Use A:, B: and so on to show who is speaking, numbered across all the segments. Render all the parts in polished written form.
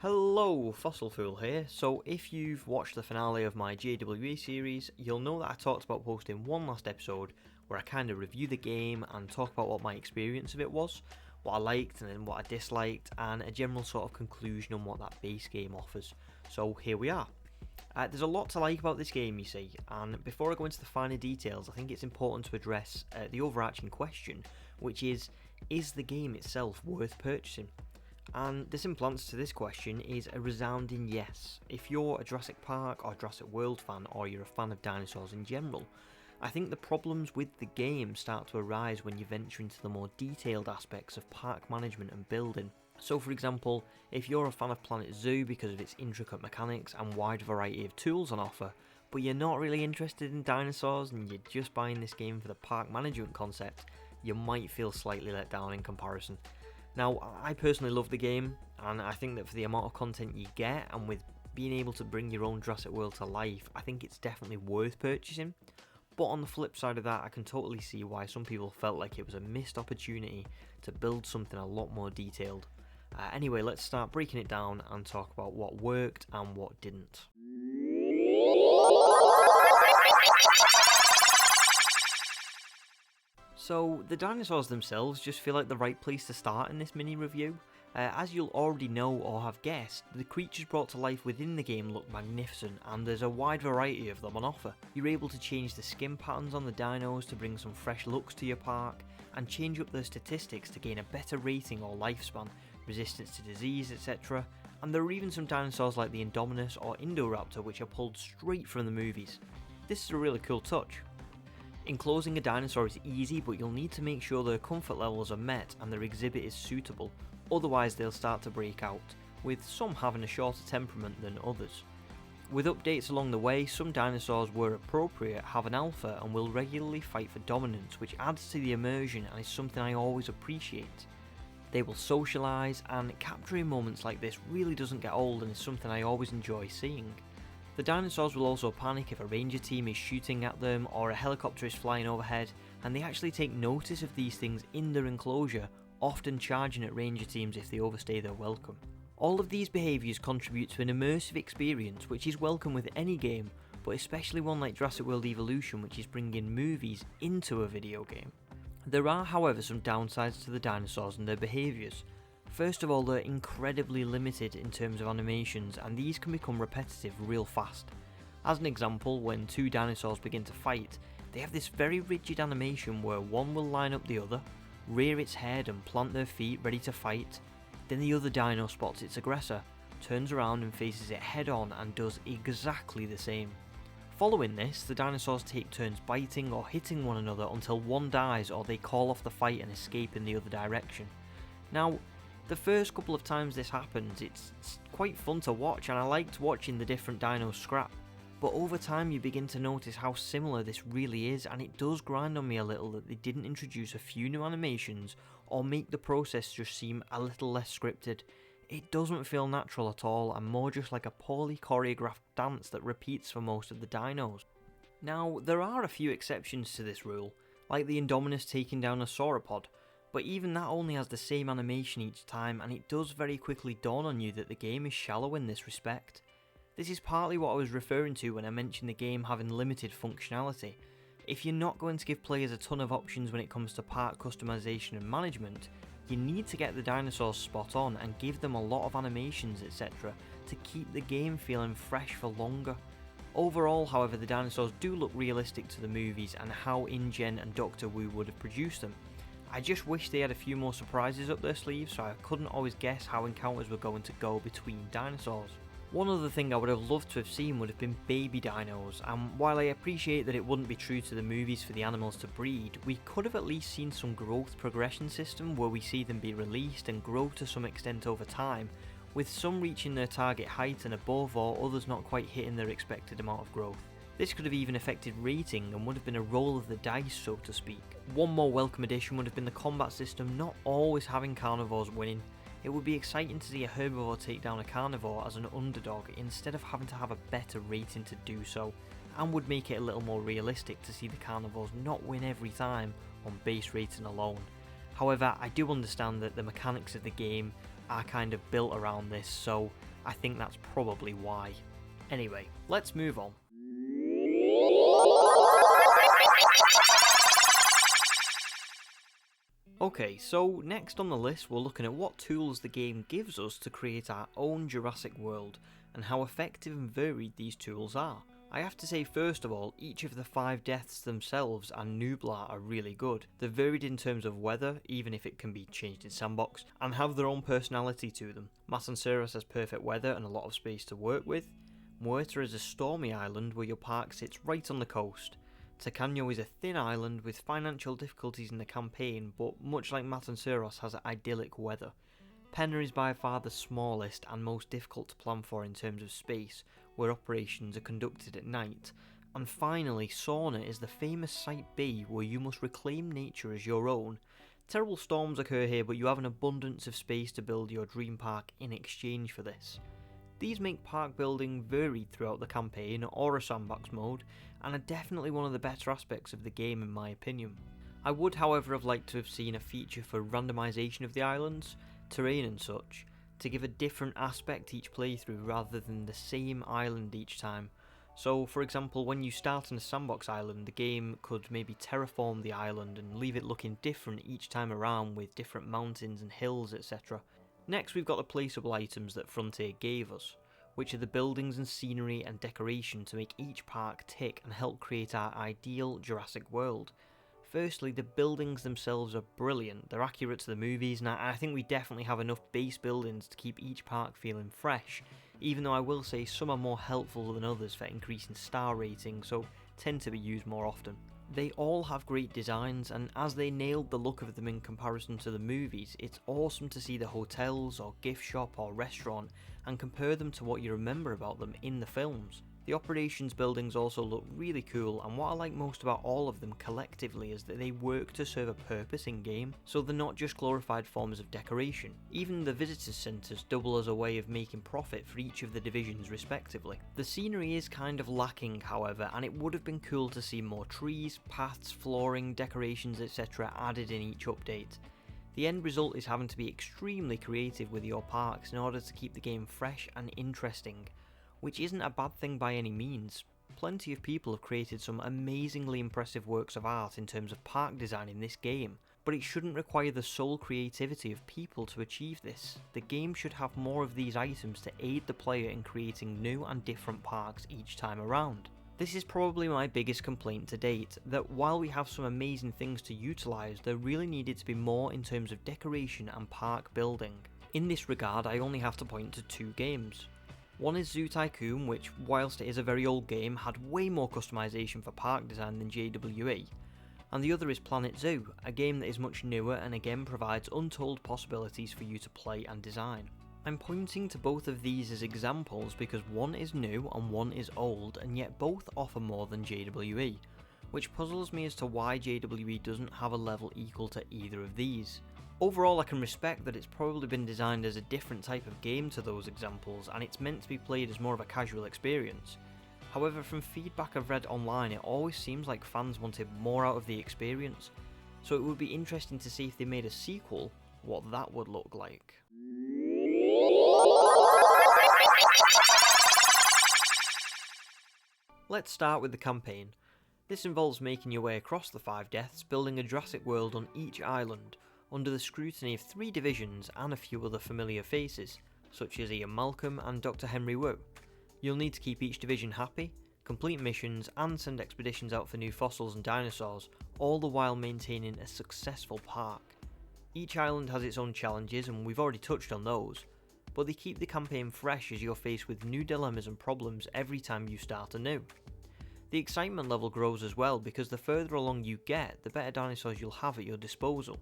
A: Hello, Fossil Fool here. So if you've watched the finale of my JWA series, you'll know that I talked about posting one last episode where I kind of review the game and talk about what my experience of it was, what I liked and then what I disliked, and a general sort of conclusion on what that base game offers. So here we are. There's a lot to like about this game, you see, and before I go into the finer details, I think it's important to address the overarching question, which is the game itself worth purchasing? And the simple answer to this question is a resounding yes. If you're a Jurassic Park or Jurassic World fan, or you're a fan of dinosaurs in general, I think the problems with the game start to arise when you venture into the more detailed aspects of park management and building. So for example, if you're a fan of Planet Zoo because of its intricate mechanics and wide variety of tools on offer, but you're not really interested in dinosaurs and you're just buying this game for the park management concept, you might feel slightly let down in comparison. Now, I personally love the game, and I think that for the amount of content you get, and with being able to bring your own Jurassic World to life, I think it's definitely worth purchasing. But on the flip side of that, I can totally see why some people felt like it was a missed opportunity to build something a lot more detailed. Anyway, let's start breaking it down and talk about what worked and what didn't. So, the dinosaurs themselves just feel like the right place to start in this mini review. As you'll already know or have guessed, the creatures brought to life within the game look magnificent, and there's a wide variety of them on offer. You're able to change the skin patterns on the dinos to bring some fresh looks to your park, and change up their statistics to gain a better rating or lifespan, resistance to disease, etc. And there are even some dinosaurs like the Indominus or Indoraptor which are pulled straight from the movies. This is a really cool touch. Enclosing a dinosaur is easy, but you'll need to make sure their comfort levels are met and their exhibit is suitable, otherwise they'll start to break out, with some having a shorter temperament than others. With updates along the way, some dinosaurs where appropriate have an alpha and will regularly fight for dominance, which adds to the immersion and is something I always appreciate. They will socialise, and capturing moments like this really doesn't get old and is something I always enjoy seeing. The dinosaurs will also panic if a ranger team is shooting at them or a helicopter is flying overhead, and they actually take notice of these things in their enclosure, often charging at ranger teams if they overstay their welcome. All of these behaviours contribute to an immersive experience which is welcome with any game, but especially one like Jurassic World Evolution, which is bringing movies into a video game. There are, however, some downsides to the dinosaurs and their behaviours. First of all, they're incredibly limited in terms of animations, and these can become repetitive real fast. As an example, when two dinosaurs begin to fight, they have this very rigid animation where one will line up the other, rear its head and plant their feet ready to fight, then the other dino spots its aggressor, turns around and faces it head on and does exactly the same. Following this, the dinosaurs take turns biting or hitting one another until one dies or they call off the fight and escape in the other direction. Now, the first couple of times this happens, it's quite fun to watch, and I liked watching the different dinos scrap. But over time you begin to notice how similar this really is, and it does grind on me a little that they didn't introduce a few new animations or make the process just seem a little less scripted. It doesn't feel natural at all, and more just like a poorly choreographed dance that repeats for most of the dinos. Now, there are a few exceptions to this rule, like the Indominus taking down a sauropod, but even that only has the same animation each time, and it does very quickly dawn on you that the game is shallow in this respect. This is partly what I was referring to when I mentioned the game having limited functionality. If you're not going to give players a ton of options when it comes to park customization and management, you need to get the dinosaurs spot on and give them a lot of animations, etc. to keep the game feeling fresh for longer. Overall, however, the dinosaurs do look realistic to the movies and how InGen and Doctor Wu would have produced them. I just wish they had a few more surprises up their sleeves, so I couldn't always guess how encounters were going to go between dinosaurs. One other thing I would have loved to have seen would have been baby dinos, and while I appreciate that it wouldn't be true to the movies for the animals to breed, we could have at least seen some growth progression system where we see them be released and grow to some extent over time, with some reaching their target height and above, or others not quite hitting their expected amount of growth. This could have even affected rating and would have been a roll of the dice, so to speak. One more welcome addition would have been the combat system not always having carnivores winning. It would be exciting to see a herbivore take down a carnivore as an underdog instead of having to have a better rating to do so, and would make it a little more realistic to see the carnivores not win every time on base rating alone. However, I do understand that the mechanics of the game are kind of built around this, so I think that's probably why. Anyway, let's move on. Okay, so next on the list we're looking at what tools the game gives us to create our own Jurassic World, and how effective and varied these tools are. I have to say first of all, each of the 5 deaths themselves and Nublar are really good. They're varied in terms of weather, even if it can be changed in sandbox, and have their own personality to them. Matanceros has perfect weather and a lot of space to work with. Muerta is a stormy island where your park sits right on the coast. Tacaño is a thin island with financial difficulties in the campaign, but much like Matanceros has idyllic weather. Penna is by far the smallest and most difficult to plan for in terms of space, where operations are conducted at night. And finally, Sauna is the famous Site B, where you must reclaim nature as your own. Terrible storms occur here, but you have an abundance of space to build your dream park in exchange for this. These make park building varied throughout the campaign or a sandbox mode, and are definitely one of the better aspects of the game in my opinion. I would however have liked to have seen a feature for randomisation of the islands, terrain and such, to give a different aspect each playthrough rather than the same island each time. So for example, when you start on a sandbox island, the game could maybe terraform the island and leave it looking different each time around with different mountains and hills, etc. Next we've got the placeable items that Frontier gave us, which are the buildings and scenery and decoration to make each park tick and help create our ideal Jurassic World. Firstly, the buildings themselves are brilliant, they're accurate to the movies, and I think we definitely have enough base buildings to keep each park feeling fresh, even though I will say some are more helpful than others for increasing star ratings, so tend to be used more often. They all have great designs, and as they nailed the look of them in comparison to the movies, it's awesome to see the hotels or gift shop or restaurant and compare them to what you remember about them in the films. The operations buildings also look really cool, and what I like most about all of them collectively is that they work to serve a purpose in game, so they're not just glorified forms of decoration. Even the visitors centres double as a way of making profit for each of the divisions respectively. The scenery is kind of lacking however, and it would have been cool to see more trees, paths, flooring, decorations etc. added in each update. The end result is having to be extremely creative with your parks in order to keep the game fresh and interesting, which isn't a bad thing by any means. Plenty of people have created some amazingly impressive works of art in terms of park design in this game, but it shouldn't require the sole creativity of people to achieve this. The game should have more of these items to aid the player in creating new and different parks each time around. This is probably my biggest complaint to date, that while we have some amazing things to utilise, there really needed to be more in terms of decoration and park building. In this regard, I only have to point to 2 games. One is Zoo Tycoon, which, whilst it is a very old game, had way more customization for park design than JWE, and the other is Planet Zoo, a game that is much newer and again provides untold possibilities for you to play and design. I'm pointing to both of these as examples because one is new and one is old, and yet both offer more than JWE, which puzzles me as to why JWE doesn't have a level equal to either of these. Overall, I can respect that it's probably been designed as a different type of game to those examples, and it's meant to be played as more of a casual experience. However, from feedback I've read online, it always seems like fans wanted more out of the experience, so it would be interesting to see if they made a sequel, what that would look like. Let's start with the campaign. This involves making your way across the 5 deaths, building a Jurassic World on each island, under the scrutiny of 3 divisions and a few other familiar faces, such as Ian Malcolm and Dr. Henry Wu. You'll need to keep each division happy, complete missions and send expeditions out for new fossils and dinosaurs, all the while maintaining a successful park. Each island has its own challenges, and we've already touched on those, but they keep the campaign fresh as you're faced with new dilemmas and problems every time you start anew. The excitement level grows as well, because the further along you get, the better dinosaurs you'll have at your disposal.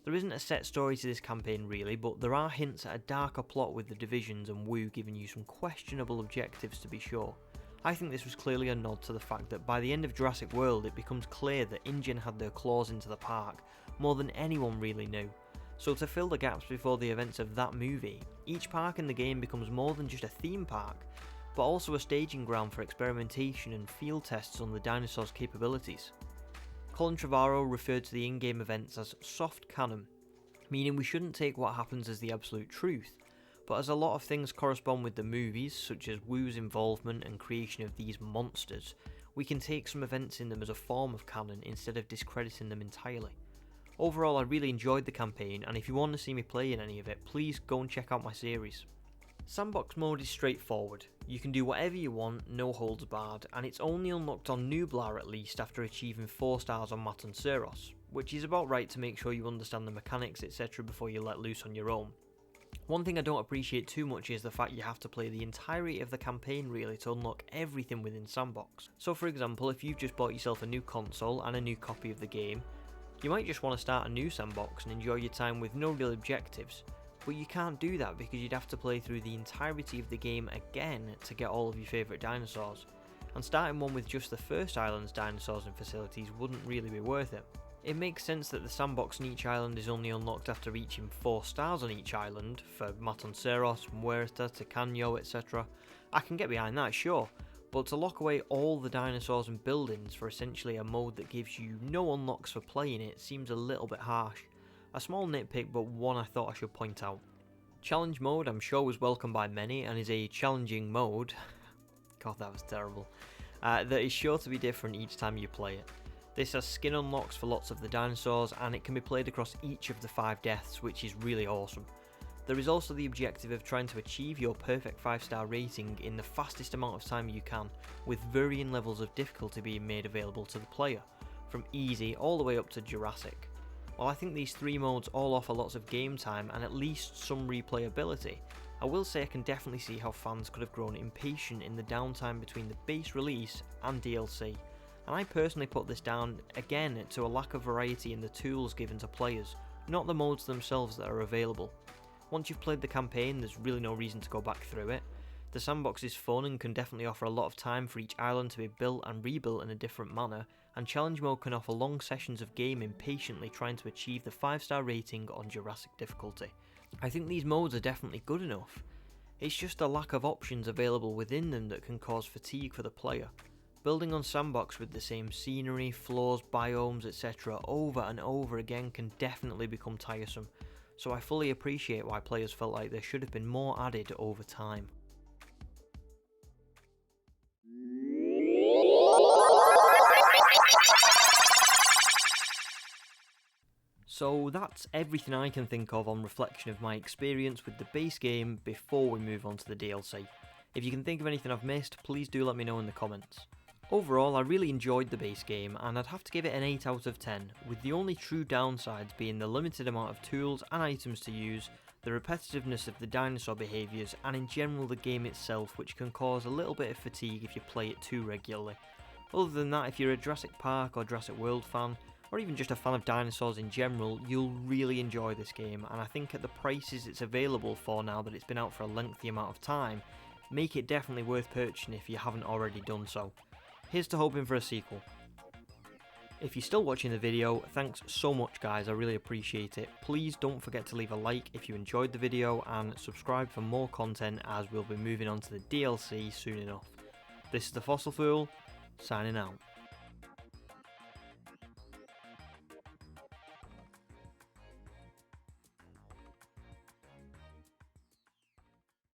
A: There isn't a set story to this campaign really, but there are hints at a darker plot with the divisions and Wu giving you some questionable objectives to be sure. I think this was clearly a nod to the fact that by the end of Jurassic World it becomes clear that InGen had their claws into the park more than anyone really knew. So to fill the gaps before the events of that movie, each park in the game becomes more than just a theme park, but also a staging ground for experimentation and field tests on the dinosaurs' capabilities. Colin Trevorrow referred to the in-game events as soft canon, meaning we shouldn't take what happens as the absolute truth, but as a lot of things correspond with the movies, such as Wu's involvement and creation of these monsters, we can take some events in them as a form of canon instead of discrediting them entirely. Overall, I really enjoyed the campaign, and if you want to see me play in any of it, please go and check out my series. Sandbox mode is straightforward. You can do whatever you want, no holds barred, and it's only unlocked on Nublar at least after achieving 4 stars on Matanceros, which is about right to make sure you understand the mechanics etc. before you let loose on your own. One thing I don't appreciate too much is the fact you have to play the entirety of the campaign really to unlock everything within Sandbox. So for example, if you've just bought yourself a new console and a new copy of the game, you might just want to start a new Sandbox and enjoy your time with no real objectives. But you can't do that because you'd have to play through the entirety of the game again to get all of your favourite dinosaurs, and starting one with just the first island's dinosaurs and facilities wouldn't really be worth it. It makes sense that the sandbox on each island is only unlocked after reaching 4 stars on each island, for Matanceros, Muerta, Tacaño, etc. I can get behind that, sure, but to lock away all the dinosaurs and buildings for essentially a mode that gives you no unlocks for playing it seems a little bit harsh. A small nitpick, but one I thought I should point out. Challenge mode I'm sure was welcomed by many and is a challenging mode, god that was terrible, that is sure to be different each time you play it. This has skin unlocks for lots of the dinosaurs and it can be played across each of the 5 deaths, which is really awesome. There is also the objective of trying to achieve your perfect 5-star rating in the fastest amount of time you can, with varying levels of difficulty being made available to the player, from easy all the way up to Jurassic. While I think these 3 modes all offer lots of game time and at least some replayability, I will say I can definitely see how fans could have grown impatient in the downtime between the base release and DLC, and I personally put this down again to a lack of variety in the tools given to players, not the modes themselves that are available. Once you've played the campaign, there's really no reason to go back through it. The sandbox is fun and can definitely offer a lot of time for each island to be built and rebuilt in a different manner, and challenge mode can offer long sessions of gaming patiently trying to achieve the 5-star rating on Jurassic difficulty. I think these modes are definitely good enough. It's just a lack of options available within them that can cause fatigue for the player. Building on sandbox with the same scenery, floors, biomes, etc. over and over again can definitely become tiresome, so I fully appreciate why players felt like there should have been more added over time. So that's everything I can think of on reflection of my experience with the base game before we move on to the DLC. If you can think of anything I've missed, please do let me know in the comments. Overall, I really enjoyed the base game and I'd have to give it an 8 out of 10, with the only true downsides being the limited amount of tools and items to use, the repetitiveness of the dinosaur behaviours, and in general the game itself, which can cause a little bit of fatigue if you play it too regularly. Other than that, if you're a Jurassic Park or Jurassic World fan, or even just a fan of dinosaurs in general, you'll really enjoy this game, and I think at the prices it's available for now that it's been out for a lengthy amount of time, make it definitely worth purchasing if you haven't already done so. Here's to hoping for a sequel. If you're still watching the video, thanks so much guys, I really appreciate it. Please don't forget to leave a like if you enjoyed the video and subscribe for more content as we'll be moving on to the DLC soon enough. This is the Fossil Fool, signing out.